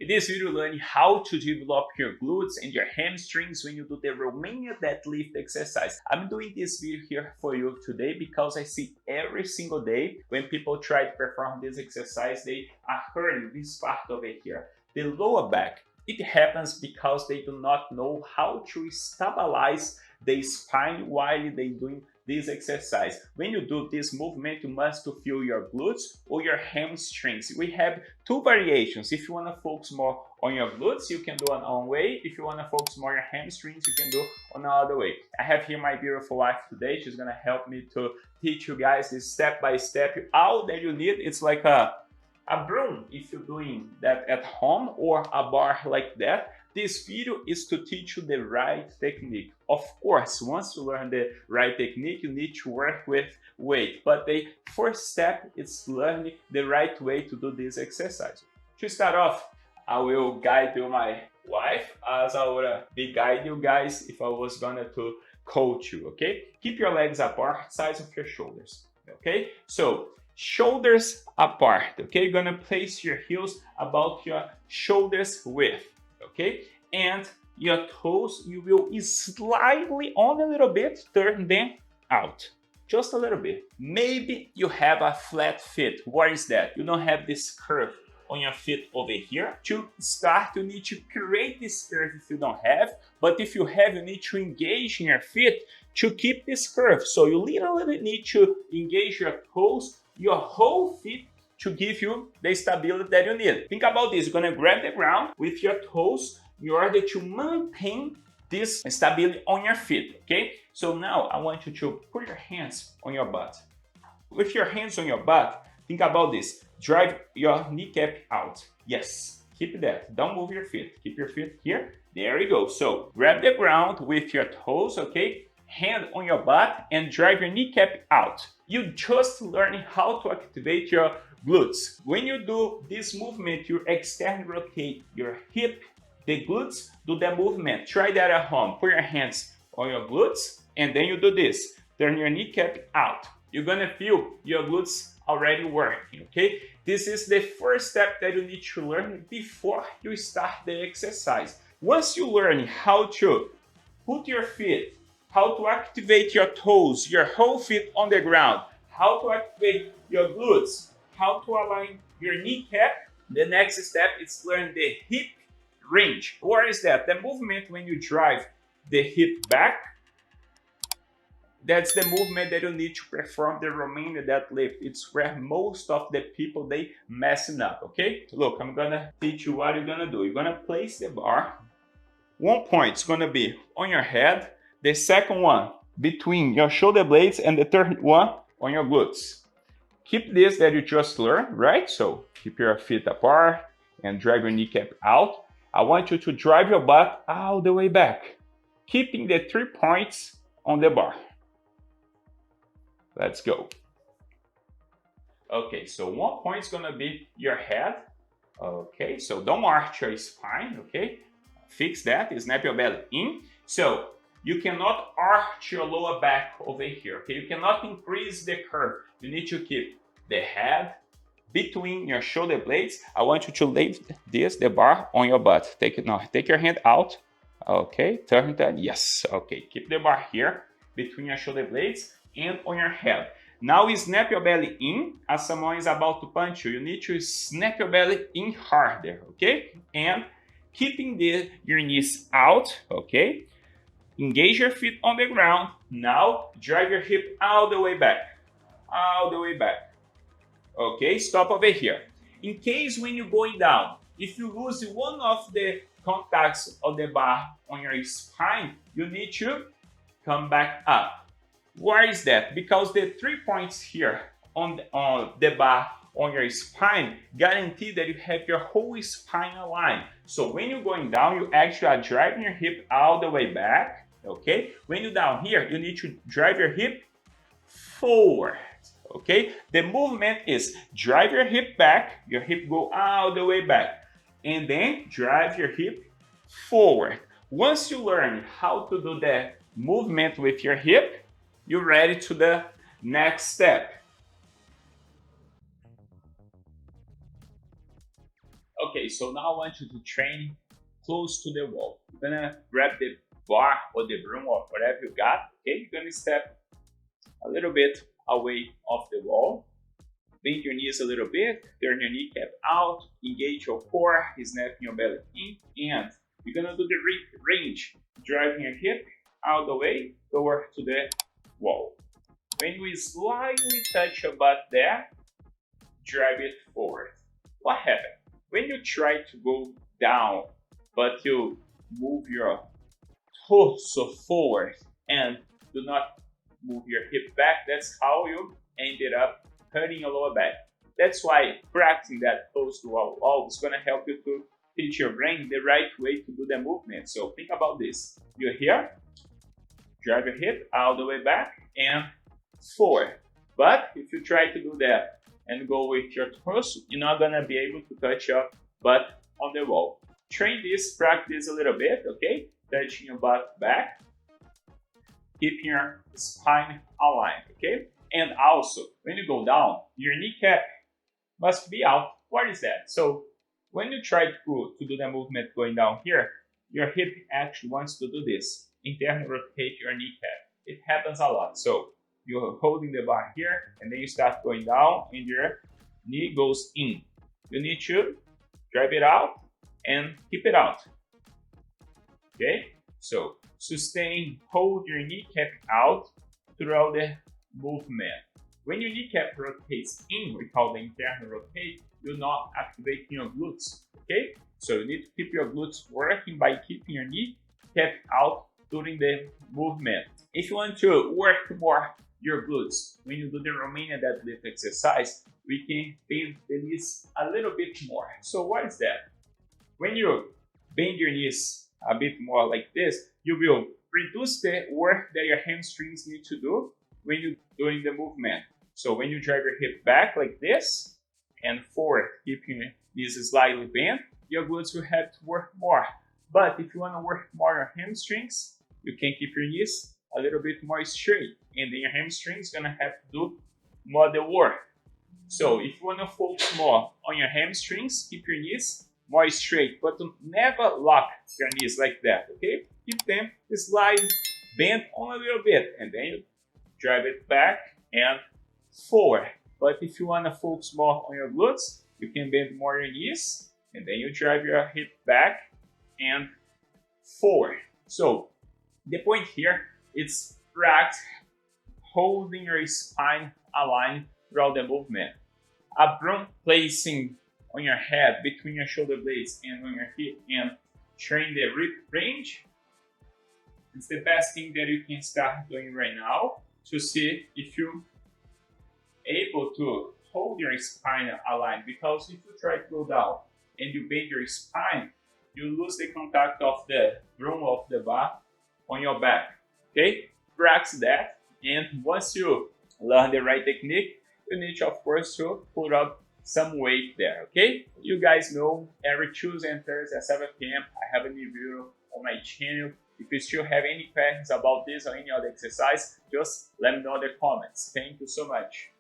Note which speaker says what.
Speaker 1: In this video, learn how to develop your glutes and your hamstrings when you do the Romanian deadlift exercise. I'm doing this video here for you today because I see every single day when people try to perform this exercise, they are hurting this part over here, the lower back. It happens because they do not know how to stabilize the spine while they doing this exercise. When you do this movement, you must feel your glutes or your hamstrings. We have two variations. If you want to focus more on your glutes, you can do it one way. If you want to focus more on your hamstrings, you can do another way. I have here my beautiful wife today. She's going to help me to teach you guys this step by step. All that you need, it's like a broom if you're doing that at home, or a bar like that. This video is to teach you the right technique. Of course, once you learn the right technique, you need to work with weight. But the first step is learning the right way to do this exercise. To start off, I will guide you my wife as I would be guiding you guys if I was gonna to coach you, okay? Keep your legs apart, size of your shoulders, okay? So, shoulders apart, okay? You're gonna place your heels about your shoulders width, okay? And your toes, you will slightly on a little bit, turn them out. Just a little bit. Maybe you have a flat foot. What is that? You don't have this curve on your foot over here. To start, you need to create this curve if you don't have. But if you have, you need to engage in your foot to keep this curve. So you literally need to engage your toes, your whole feet, to give you the stability that you need. Think about this. You're going to grab the ground with your toes in order to maintain this stability on your feet, okay? So now I want you to put your hands on your butt. With your hands on your butt, think about this. Drive your kneecap out. Yes, keep that. Don't move your feet. Keep your feet here. There you go. So grab the ground with your toes, okay? Hand on your butt and drive your kneecap out. You just learning how to activate your glutes. When you do this movement, you externally rotate your hip, the glutes do the movement. Try that at home. Put your hands on your glutes and then you do this. Turn your kneecap out. You're gonna feel your glutes already working, okay? This is the first step that you need to learn before you start the exercise. Once you learn how to put your feet, how to activate your toes, your whole feet on the ground, how to activate your glutes, how to align your kneecap, the next step is learn the hip range. What is that? The movement when you drive the hip back. That's the movement that you need to perform the Romanian deadlift. It's where most of the people, they messing up, okay? Look, I'm gonna teach you what you're gonna do. You're gonna place the bar. One point is gonna be on your head. The second one between your shoulder blades, and the third one on your glutes. Keep this that you just learned, right? So keep your feet apart and drive your kneecap out. I want you to drive your butt all the way back, keeping the 3 points on the bar. Let's go. Okay, so 1 point is gonna be your head. Okay, so don't arch your spine, okay? Fix that, snap your belly in. So you cannot arch your lower back over here, okay? You cannot increase the curve. You need to keep the head between your shoulder blades. I want you to leave the bar on your butt. Take it now. Take your hand out. Okay, turn that. Yes. Okay, keep the bar here between your shoulder blades and on your head. Now you snap your belly in as someone is about to punch you. You need to snap your belly in harder, okay? And keeping your knees out, okay? Engage your feet on the ground. Now drive your hip all the way back. All the way back. Okay, stop over here. In case when you're going down, if you lose one of the contacts of the bar on your spine, you need to come back up. Why is that? Because the 3 points here on the bar on your spine guarantee that you have your whole spine aligned. So when you're going down, you actually are driving your hip all the way back, okay? When you're down here, you need to drive your hip forward. Okay, the movement is drive your hip back, your hip go all the way back, and then drive your hip forward. Once you learn how to do the movement with your hip, you're ready to the next step. Okay, so now I want you to train close to the wall. You're gonna grab the bar or the broom or whatever you got. Okay, you're gonna step a little bit away off the wall. Bend your knees a little bit, turn your kneecap out, engage your core, snap your belly in, and you're gonna do the range, driving your hip out the way toward to the wall. When we slightly touch your butt there, drive it forward. What happened? When you try to go down, but you move your torso forward and do not move your hip back, that's how you ended up hurting your lower back. That's why practicing that close to our wall is going to help you to teach your brain the right way to do the movement. So think about this. You're here, drive your hip all the way back and forward. But if you try to do that and go with your torso, you're not going to be able to touch your butt on the wall. Train this, practice a little bit, okay? Touching your butt back, keeping your spine aligned, okay? And also, when you go down, your kneecap must be out. What is that? So when you try to do the movement going down here, your hip actually wants to do this. Internal rotate your kneecap. It happens a lot. So you're holding the bar here, and then you start going down, and your knee goes in. You need to drive it out and keep it out. Okay? So sustain, hold your kneecap out throughout the movement. When your kneecap rotates in, we call the internal rotate, you're not activating your glutes. Okay? So you need to keep your glutes working by keeping your kneecap out during the movement. If you want to work more your glutes, when you do the Romanian deadlift exercise, we can bend the knees a little bit more. So what is that? When you bend your knees a bit more like this, you will reduce the work that your hamstrings need to do when you're doing the movement. So when you drive your hip back like this and forward, keeping your knees slightly bent, your glutes will have to work more. But if you want to work more your hamstrings, you can keep your knees a little bit more straight, and then your hamstrings gonna have to do more the work. So if you want to focus more on your hamstrings, keep your knees more straight, but never lock your knees like that, okay? Keep them slide, bend on a little bit, and then you drive it back and forward. But if you want to focus more on your glutes, you can bend more your knees, and then you drive your hip back and forward. So the point here is practice holding your spine aligned throughout the movement. A broom placing on your head between your shoulder blades and on your hip and train the rib range. It's the best thing that you can start doing right now to see if you're able to hold your spine aligned, because if you try to go down and you bend your spine, you lose the contact of the broom of the bar on your back. Okay? Practice that, and once you learn the right technique, you need to, of course, to put up some weight there. Okay? You guys know every Tuesday and Thursday at 7 p.m. I have a new video on my channel. If you still have any questions about this or any other exercise, just let me know in the comments. Thank you so much.